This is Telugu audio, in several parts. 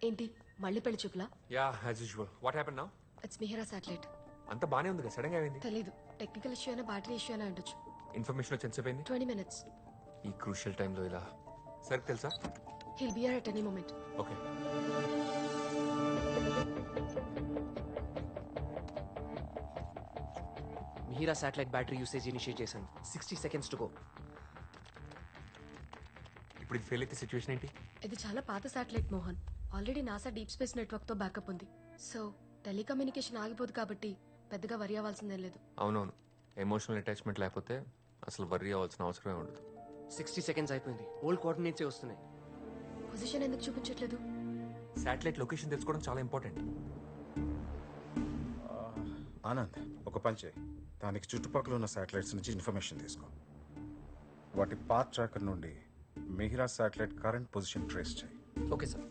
ఏంటి మళ్ళీ పెళ్లి చూపులా? Yeah as usual. What happen now? It's Mihira satellite. అంత బానే ఉంది కదా, సడన్ గా అయింది. తెలీదు, టెక్నికల్ ఇష్యూ అయినా బ్యాటరీ ఇష్యూ అయినా ఉండొచ్చు. ఇన్ఫర్మేషన్ వచ్చి ఎంతసేపు అయింది? 20 minutes. ఈ క్రూషియల్ టైంలో ఇలా సర్ తెలుసా? He'll be here at any moment. Okay. Mihira satellite battery usage initiate చేశాను. 60 seconds టు గో. ఇప్పుడు ఇది ఫెయిల్ అయితే సిచ్యువేషన్ ఏంటి? ఇది చాలా పాత satellite Mohan. Already NASA deep space network తో బ్యాకప్ ఉంది. సో టెలికమ్యూనికేషన్ ఆగిపోదు కాబట్టి పెద్దగా వరి అవ్వాల్సిందేం లేదు. అవునవును, ఎమోషనల్ అటాచ్మెంట్ లేకపోతే అసలు వర్రీ అవ్వాల్సిన అవసరమే ఉండదు. 60 seconds అయిపోయింది. ఓల్డ్ కోఆర్డినేట్సే వస్తున్నాయి. పొజిషన్ ఎందుకు చూపించట్లేదు? శాటిలైట్ లొకేషన్ తెలుసుకోవడం చాలా ఇంపార్టెంట్. ఆనంద్, ఒక పని చేయి. దానికి చుట్టుపక్కల ఉన్న శాటిలైట్స్ నుంచి ఇన్ఫర్మేషన్ తీసుకో. వాటి పాత్ ట్రాకర్ నుండి Mihira satellite current position trace చేయి. Okay sir.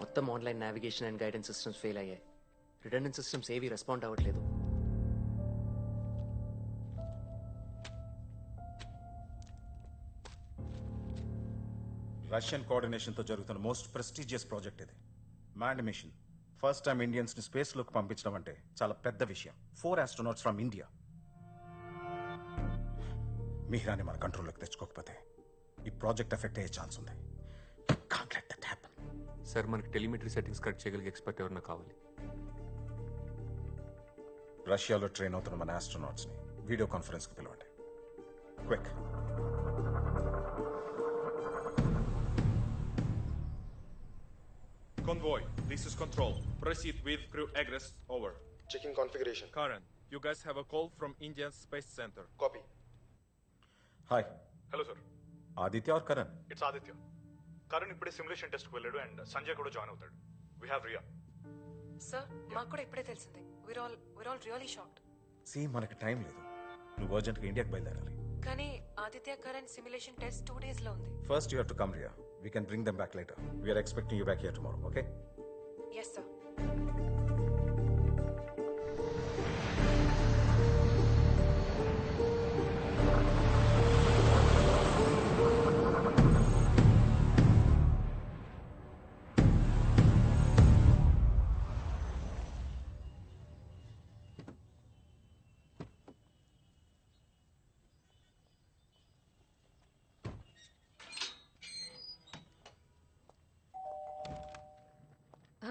మొత్తం online navigation and guidance systems fail అయ్యాయి. రిటర్నింగ్ సిస్టమ్స్ ఏవి రెస్పాండ్ అవ్వట్లేదు. రష్యన్ కోఆర్డినేషన్ తో జరుగుతున్న మోస్ట్ ప్రెస్టీజియస్ ప్రాజెక్ట్ ఇది. Manned mission. First time Indians ని స్పేస్ లోకి పంపించడం అంటే చాలా పెద్ద విషయం. 4 astronauts ఫ్రమ్ ఇండియా. మిహిరాని మన కంట్రోల్లోకి తెచ్చుకోకపోతే ఈ ప్రాజెక్ట్ ఎఫెక్ట్ అయ్యే ఛాన్స్ ఉంది. Can't let that happen. Sir, మనకి టెలిమెట్రీ సెట్టింగ్స్ కరెక్ట్ చేయగలిగే ఎక్స్పర్ట్ ఎవరన్నా కావాలి. రష్యాలో ట్రైన్ అవుతున్న మన ఆస్ట్రోనాట్స్ ని వీడియో కాన్ఫరెన్స్ కు పిలవండి. Quick. Convoy, this is Control. Proceed with crew egress, over. Checking configuration. Karen, you guys have a call from Indian Space Center. Copy. Hi, hello sir, Aditya are Karan? It's Aditya. Karan ఇప్పుడే సిమ్యులేషన్ టెస్ట్కి వెళ్ళాడు అండ్ సంజయ్ కూడా జాయిన్ అవుతాడు. We have Riya. సార్, మాకు కూడా ఇప్పుడే తెలిసింది. we're all really shocked. మనకి టైం లేదు. నువ్వు అర్జెంట్గా ఇండియాకి బయలుదేరాలి. కానీ Aditya current simulation test 2 days లో ఉంది. First you have to come Riya. We can bring them back later. We are expecting you back here tomorrow. Okay? Yes sir.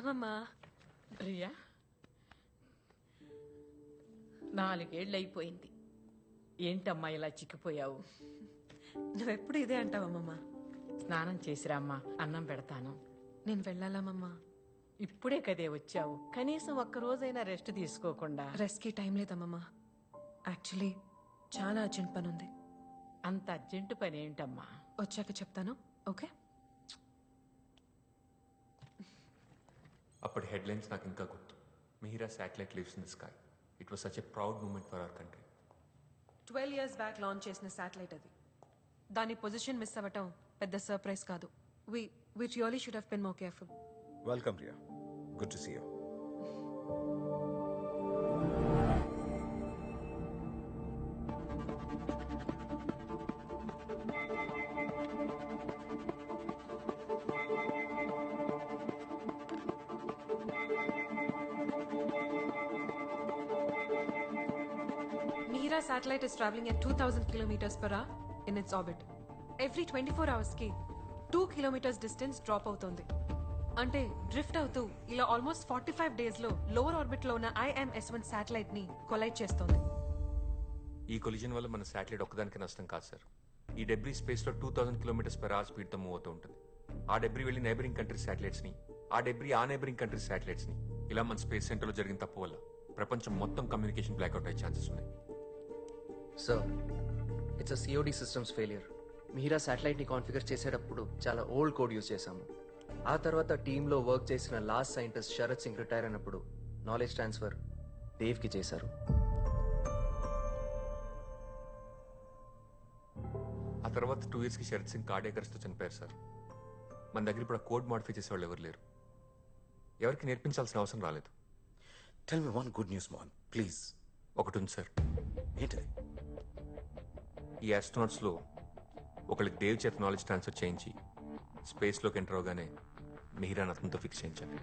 అమ్మమ్మా, రియా, 4 ఏళ్ళు అయిపోయింది. ఏంటమ్మా ఇలా చిక్కిపోయావు? నువ్వెప్పుడు ఇదే అంటావమ్మమ్మా. స్నానం చేసిరామ్మా, అన్నం పెడతాను. నేను వెళ్ళాలమ్మమ్మా. ఇప్పుడే కదే వచ్చావు, కనీసం ఒక్కరోజైనా రెస్ట్ తీసుకోకుండా. రెస్ట్కి టైం లేదమ్మమ్మా. యాక్చువల్లీ చాలా అర్జెంట్ పని ఉంది. అంత అర్జెంటు పని ఏంటమ్మా? వచ్చాక చెప్తాను, ఓకే? అప్పటి హెడ్లైన్స్ నాకు ఇంకా గుర్తు. Mihira satellite lives in the sky. It was such a proud moment for our country. 12 years back launch చేసిన శాటిలైట్ అది. దాని పొజిషన్ మిస్ అవ్వటం పెద్ద సర్ప్రైజ్ కాదు. we really should have been more careful. Welcome Riya. Good to see you. Mihira satellite is traveling at 2000 kilometers per hour in its orbit. Every 24 hours ki 2 kilometers distance drop అవుతోంది. అంటే డ్రిఫ్ట్ అవుతూ ఇలా ఆల్మోస్ట్ 45 days లో లోవర్ ఆర్బిట్ లో ఉన్న IMS-1 శాటిలైట్ ని కొలైడ్ చేస్తోంది. ఈ కొలిజన్ వల్ల మన శాటిలైట్ ఒక్కదానికి నష్టం కాదు సార్. ఈ డెబ్రీ స్పేస్ లో 2000 km/h స్పీడ్ తో మూవ్ అవుతూ ఉంటుంది. ఆ డెబ్రీ వెళ్ళి నైబరింగ్ కంట్రీస్ శాటిలైట్స్ ని, ఆ డెబ్రీ ఆ నైబరింగ్ కంట్రీస్ శాటిలైట్స్ ని, ఇలా మన స్పేస్ సెంటర్ లో జరిగిన తప్పు వల్ల ప్రపంచం మొత్తం కమ్యూనికేషన్ బ్లాక్అవుట్ అయ్యే ఛాన్సెస్ ఉన్నాయి. Sir, it's a COD systems failure. Mihira శాటిలైట్ని కాన్ఫిగర్ చేసేటప్పుడు చాలా ఓల్డ్ కోడ్ యూజ్ చేశాము. ఆ తర్వాత టీంలో వర్క్ చేసిన last scientist Sharath Singh retire అయినప్పుడు నాలెడ్జ్ ట్రాన్స్ఫర్ దేవ్కి చేశారు. ఆ తర్వాత 2 yearsకి శరత్ సింగ్ కార్డియాక్ అరెస్ట్తో చనిపోయారు సార్. మన దగ్గర ఇప్పుడు ఆ కోడ్ మాడిఫై చేసేవాళ్ళు ఎవరు లేరు. ఎవరికి నేర్పించాల్సిన అవసరం రాలేదు. Tell me one good news Mohan please. ఒకటి ఉంది సార్. ఏంటిది? ఈ ఆస్ట్రోనాట్స్లో ఒకళ్ళకి దేవ్ చేత నాలెడ్జ్ ట్రాన్స్ఫర్ చేయించి స్పేస్లోకి ఎంటర్ అవగానే మిహిరాన్ అతనితో ఫిక్స్ చేయించాలి.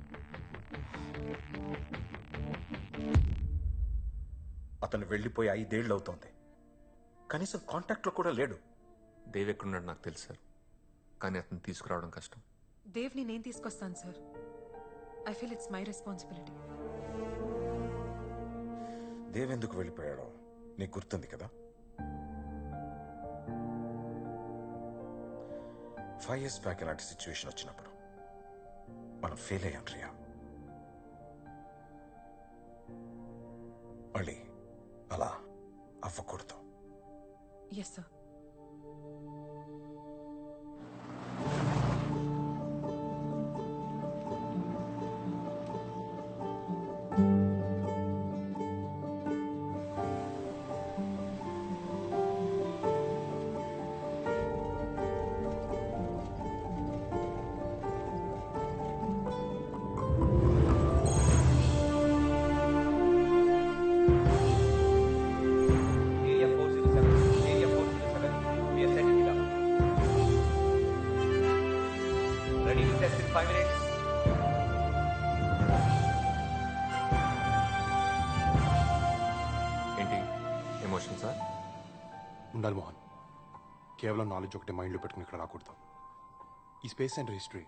అతను వెళ్ళిపోయి 5 ఏళ్ళు అవుతోంది, కనీసం కాంటాక్ట్లో కూడా లేడు. దేవ్ ఎక్కడున్నాడు నాకు తెలుసు సార్, కానీ అతను తీసుకురావడం కష్టం. దేవ్ని నేను తీసుకొస్తాను sir. I feel it's my responsibility. Dev ఎందుకు వెళ్ళిపోయాడో నీకు గుర్తుంది కదా? 5 years బ్యాక్ ఇలాంటి సిచ్యువేషన్ వచ్చినప్పుడు మనం ఫెయిల్ అయ్యాం రియా. మళ్ళీ అలా అవ్వకూడదు. Yes sir. Area 407. Area 407. We are setting it up. Ready to test in 5 minutes. ఏంటి ఎమోషన్ సార్? ఉండాలి మోహన్. కేవలం నాలెడ్జ్ ఒకటి మైండ్లో పెట్టుకుని ఇక్కడ రాకూడదు. ఈ స్పేస్ అండ్ హిస్టరీ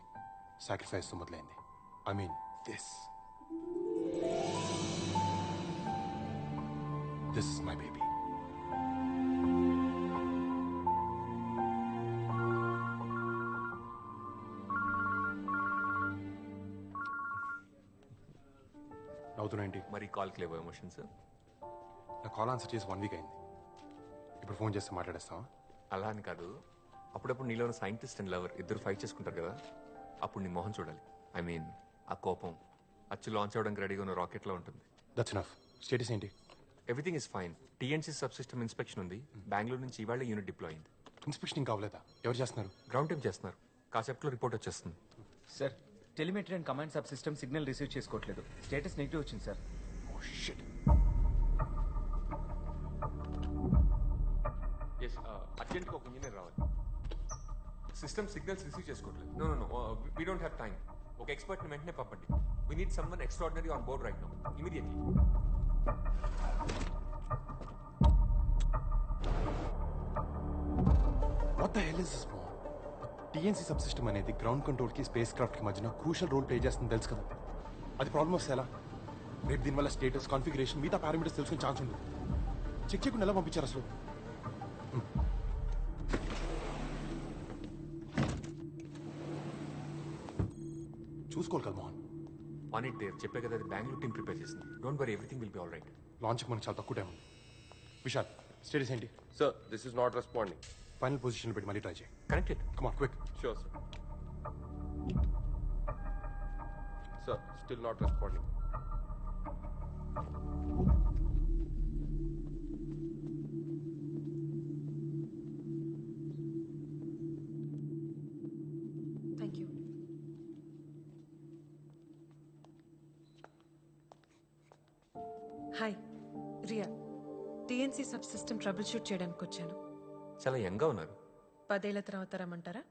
సాక్రిఫైస్తో మొదలైంది. I mean this is my baby. నవ్వుతున్నాయండి? మరి కాల్కి లేవో ఎమోషన్ సార్? నా కాల్ ఆన్సర్ చేసి 1 week అయింది. ఇప్పుడు ఫోన్ చేస్తే మాట్లాడేస్తావా? అలా అని కాదు, అప్పుడప్పుడు నీలో ఉన్న సైంటిస్ట్ అండ్ లవర్ ఇద్దరు ఫైట్ చేసుకుంటారు కదా, అప్పుడు నీ మొహం చూడాలి. ఐ మీన్ ఆ కోపం అచ్చు లాంచ్ అవ్వడానికి రెడీగా ఉన్న రాకెట్లో ఉంటుంది. That's enough. స్టేటస్ ఏంటి? Everything is fine. TNC sub system inspection ఉంది. బెంగళూరు నుంచి ఇవాళ యూనిట్ డిప్లాయ్ అయింది. ఇన్స్పెక్షన్ ఇంకా అవ్వలేదా? ఎవరు చేస్తున్నారు? గ్రౌండ్ టైం చేస్తున్నారు. కాసేపట్లో రిపోర్ట్ వచ్చేస్తుంది. Sir, telemetry and command subsystem signal receive చేసుకోవట్లేదు. స్టేటస్ నెగిటివ్ వచ్చింది సార్. Oh shit. ఎస్, అర్జెంట్గా ఒక ఇంజనీర్ రావాలి. సిస్టమ్ సిగ్నల్స్ రిసీవ్ చేసుకోవట్లేదు. No no no, we don't have time. ఒక ఎక్స్పర్ట్ని వెంటనే పంపండి. We need someone extraordinary on board right now, immediately. What the hell is this Mohan? TNC subsystem అనేది గ్రౌండ్ కంట్రోల్కి స్పేస్ క్రాఫ్ట్కి మధ్యన క్రూషల్ రోల్ ప్లే చేస్తుంది తెలుసు కదా. అది ప్రాబ్లమ్ వస్తే ఎలా? రేపు దీనివల్ల స్టేటస్, కాన్ఫిగరేషన్, మిగతా పారామీటర్స్ తెలుసుకునే ఛాన్స్ ఉండదు. చెక్ చేయకుండా ఎలా పంపించారు అసలు? చూసుకోవాలి కదా మోహన్. On it there. చెప్పే కదా, అది బెంగళూరు టీం ప్రిపేర్ చేసింది. Don't worry, everything will be all right. లాంచ్కి మనకు చాలా తక్కువ టైం ఉంది. విశాల్, స్టేటస్ ఏంటి? Sir, this is not responding. Final position పెట్టి మళ్ళీ ట్రై చేయి. Connected. Come on quick. Sure, sir. Sir, still not responding. Thank you. Hi, Riya. TNC subsystem troubleshoot చేయడానికి వచ్చాను. చాలా యంగ్గా ఉన్నారు. 10 ఏళ్ల తర్వాత రమ్మంటారా?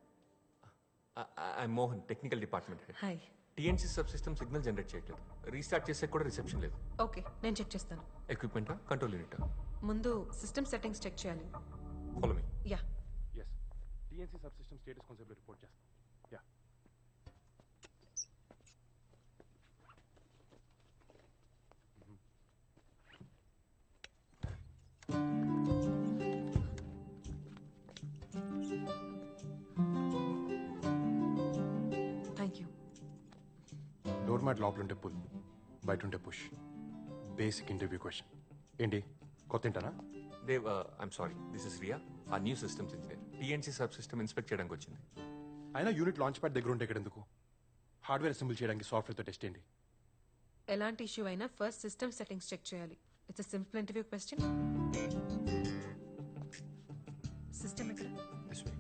I Mohan, technical department head. Hi. TNC subsystem signal generate చేయట్లేదు. రీస్టార్ట్ చేసే కూడా రిసెప్షన్ లేదు. ఓకే, నేను చెక్ చేస్తాను. ఎక్విప్మెంటా, కంట్రోల్ యూనిటా? ముందు సిస్టమ్ సెట్టింగ్స్ చెక్ చేయాలి. Follow me. Ya. Yes, TNC subsystem status కొంచెం రిపోర్ట్ చేస్తాం. Ya. Thank you. Door mat లోపల ఉంటే పుల్, బయట ఉంటే పుష్. Basic interview question. ఏంటి కొత్త ఏంటనా? Dev, I'm sorry, this is Riya, a new systems engineer. TNC subsystem inspect చేయడానికి వచ్చింది. అయినా యూనిట్ లాంచ్ ప్యాడ్ దగ్గర ఉంటే ఇక్కడ ఎందుకు? హార్డ్వేర్ అసెంబుల్ చేయడానికి సాఫ్ట్వేర్తో టెస్ట్ ఏంటి? ఎలాంటి ఇష్యూ అయినా ఫస్ట్ సిస్టమ్ సెట్టింగ్స్ చెక్ చేయాలి. It's simple interview question. System ఎక్కడ? This way.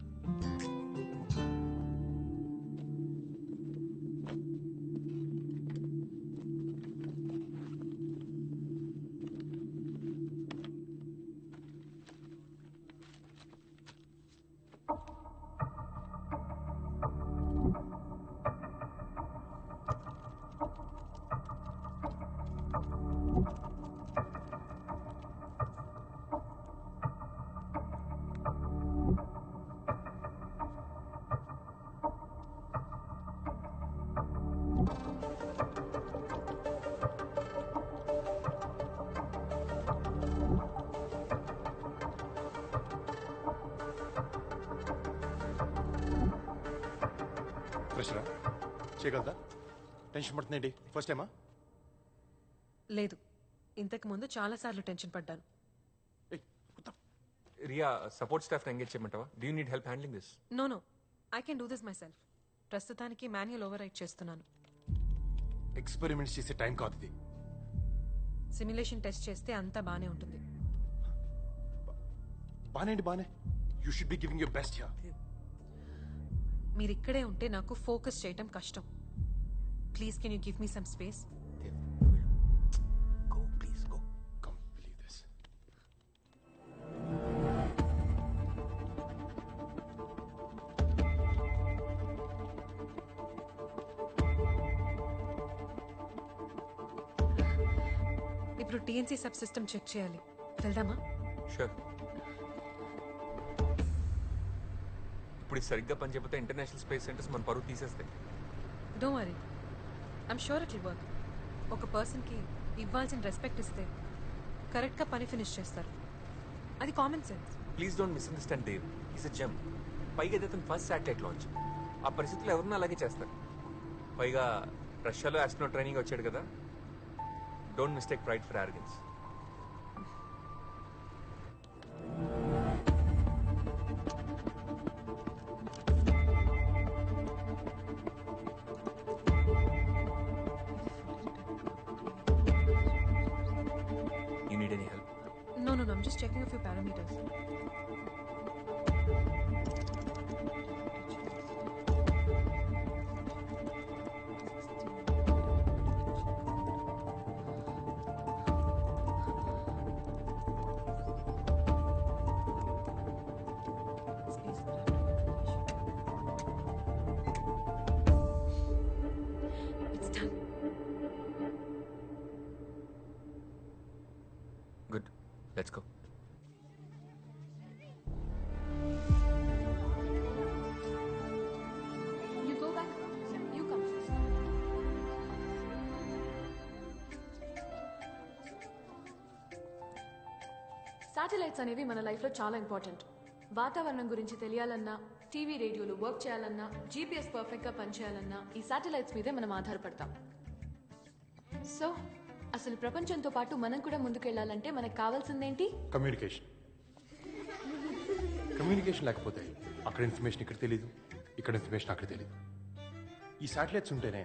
ప్రెషరా చేయగలదా? టెన్షన్ పడుతుందేంటి? ఫస్ట్ టైమా? లేదు, ఇంతకు ముందు చాలా సార్లు టెన్షన్ పడ్డాను. రియా, సపోర్ట్ స్టాఫ్ ఎంగేజ్ చేయమంటావా? Do you need help handling this? No no, I can do this myself. ప్రస్తుతానికి మాన్యువల్ ఓవర్ రైట్ చేస్తున్నాను. ఎక్స్పెరిమెంట్స్ చేసే టైం కాదు ఇది. సిమ్యులేషన్ టెస్ట్ చేస్తే అంతా బానే ఉంటుంది. బానే you should be giving your best here. మీరు ఇక్కడే ఉంటే నాకు ఫోకస్ చేయటం కష్టం. Please can you give me some space? Go, please, go. Come, believe this. ఇప్పుడు టీఎన్సీ సబ్ సిస్టమ్ చెక్ చేయాలి. వెళ్దామా? షూర్. ఇప్పుడు ఇది సరిగ్గా పనిచేయకపోతే ఇంటర్నేషనల్ స్పేస్ సెంటర్స్ మన పరువు తీసేస్తాయి. Don't worry, I'm sure it will work. ఒక పర్సన్కి ఇవ్వాల్సిన రెస్పెక్ట్ ఇస్తే కరెక్ట్గా పని ఫినిష్ చేస్తారు. అది common sense. Please don't misunderstand Dev. Is a gem. పైగా ఇది అతను ఫస్ట్ శాటిలైట్ లాంచ్. ఆ పరిస్థితుల్లో ఎవరినూ అలాగే చేస్తారు. పైగా రష్యాలో ఆస్ట్రోనాట్ ట్రైనింగ్ వచ్చాడు కదా. Don't mistake pride for organs. You need any help? No, I'm just checking a few parameters. It's done. Good. Let's go. You go back. You come first. Satellites అనేవి మన లైఫ్లో చాలా ఇంపార్టెంట్. వాతావరణం గురించి తెలియాలన్నా, టీవీ రేడియోలు వర్క్ చేయాలన్నా, జీపీఎస్ పర్ఫెక్ట్గా పనిచేయాలన్నా ఈ శాటిలైట్స్ మీదే మనం ఆధారపడతాం. సో అసలు ప్రపంచంతో పాటు మనం కూడా ముందుకెళ్ళాలంటే మనకు కావాల్సిందేంటి? కమ్యూనికేషన్ లేకపోతే అక్కడ ఇన్ఫర్మేషన్ ఇక్కడ తెలీదు, ఇక్కడ ఇన్ఫర్మేషన్ అక్కడ తెలీదు. ఈ శాటిలైట్స్ ఉంటేనే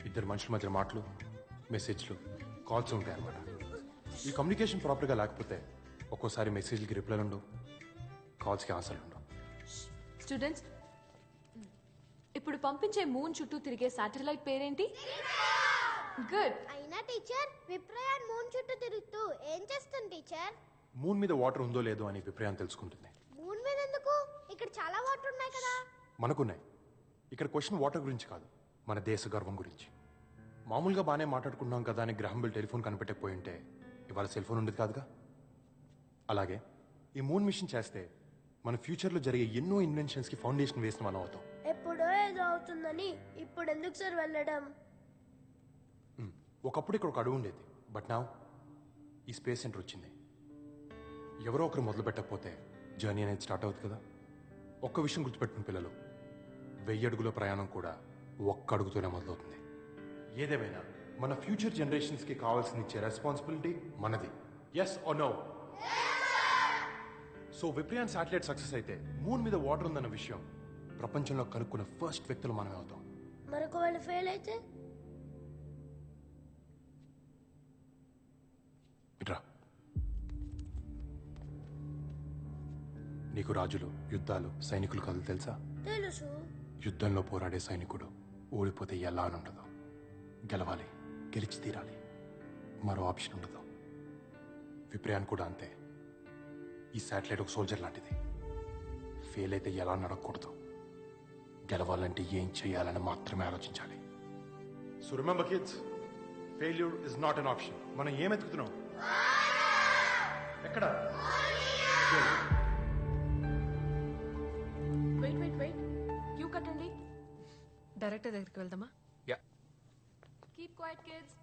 ఇద్దరు మనుషుల మధ్య మాటలు, మెసేజ్లు, కాల్స్ ఉంటాయి అన్నమాట. ఈ కమ్యూనికేషన్ ప్రాపర్గా లేకపోతే ఒక్కోసారి మెసేజ్లకి రిప్లైలు ఉండవు, కాల్స్కి ఆన్సర్లు ఉండవు. స్టూడెంట్స్, ఇప్పుడు పంపించే మూన్ చుట్టూ తిరిగే శాటిలైట్ పేరేంటి? గుడ్. అయినా టీచర్, విప్రయాన్ మూన్ చుట్టూ తిరుగుతూ ఏం చేస్తుంది టీచర్? మూన్ మీద వాటర్ ఉందో లేదో అని విప్రయాన్ని తెలుసుకుంటుంది. మూన్ మీద ఎందుకు? ఇక్కడ చాలా వాటర్ ఉన్నాయి కదా. మనకున్నాయి. ఇక్కడ క్వశ్చన్ వాటర్ గురించి కాదు, మన దేశ గర్వం గురించి. మామూలుగా బాగానే మాట్లాడుకున్నాం కదా అని గ్రహం బెల్ టెలిఫోన్ కనిపెట్టకపోయి ఉంటే ఇవాళ సెల్ ఫోన్ ఉండేది కాదుగా. అలాగే ఈ మూన్ మిషన్ చేస్తే మన ఫ్యూచర్లో జరిగే ఎన్నో ఇన్వెన్షన్స్కి ఫౌండేషన్ వేసిన మనం అవుతాం. ఎప్పుడో ఏదో అవుతుందని ఇప్పుడు ఎందుకు సార్ వెళ్ళడం? ఒకప్పుడు ఇక్కడ ఒక అడుగు ఉండేది, బట్ నా ఈ స్పేస్ సెంటర్ వచ్చింది. ఎవరో ఒకరు మొదలు పెట్టకపోతే జర్నీ అనేది స్టార్ట్ అవుతుంది కదా. ఒక్క విషయం గుర్తుపెట్టిన పిల్లలు, 1000 అడుగుల ప్రయాణం కూడా ఒక్క అడుగుతోనే మొదలవుతుంది. ఏదేమైనా మన ఫ్యూచర్ జనరేషన్స్కి కావాల్సిన ఇచ్చే రెస్పాన్సిబిలిటీ మనది. Yes or no? So Viprayan satellite success అయితే మూన్ మీద వాటర్ ఉందన్న విషయం ప్రపంచంలో కనుక్కున్న ఫస్ట్ వ్యక్తులు మనమే అవుతాం. మరొక వాళ్ళు ఫెయిల్ అయితే నీకు రాజులు యుద్ధాలు సైనికులు కథలు తెలుసా? తెలుసు. యుద్ధంలో పోరాడే సైనికుడు ఓడిపోతే ఎలా అని ఉండదు, గెలవాలి, గెలిచి తీరాలి, మరో ఆప్షన్ ఉండదు. విప్రయాన్ కూడా అంతే. ఈ శాటిలైట్ ఒక సోల్జర్ లాంటిది. ఫెయిల్ అయితే ఎలా నడకూడదు, గెలవాలంటే ఏం చేయాలని మాత్రమే ఆలోచించాలి. So remember kids, failure is not an option. మనం ఏం ఎత్తుకుతున్నాం? ఎక్కడ? వెయిట్ క్యూ కట్టండి. డైరెక్టర్ దగ్గరికి వెళ్దామా? యా. Keep quiet kids.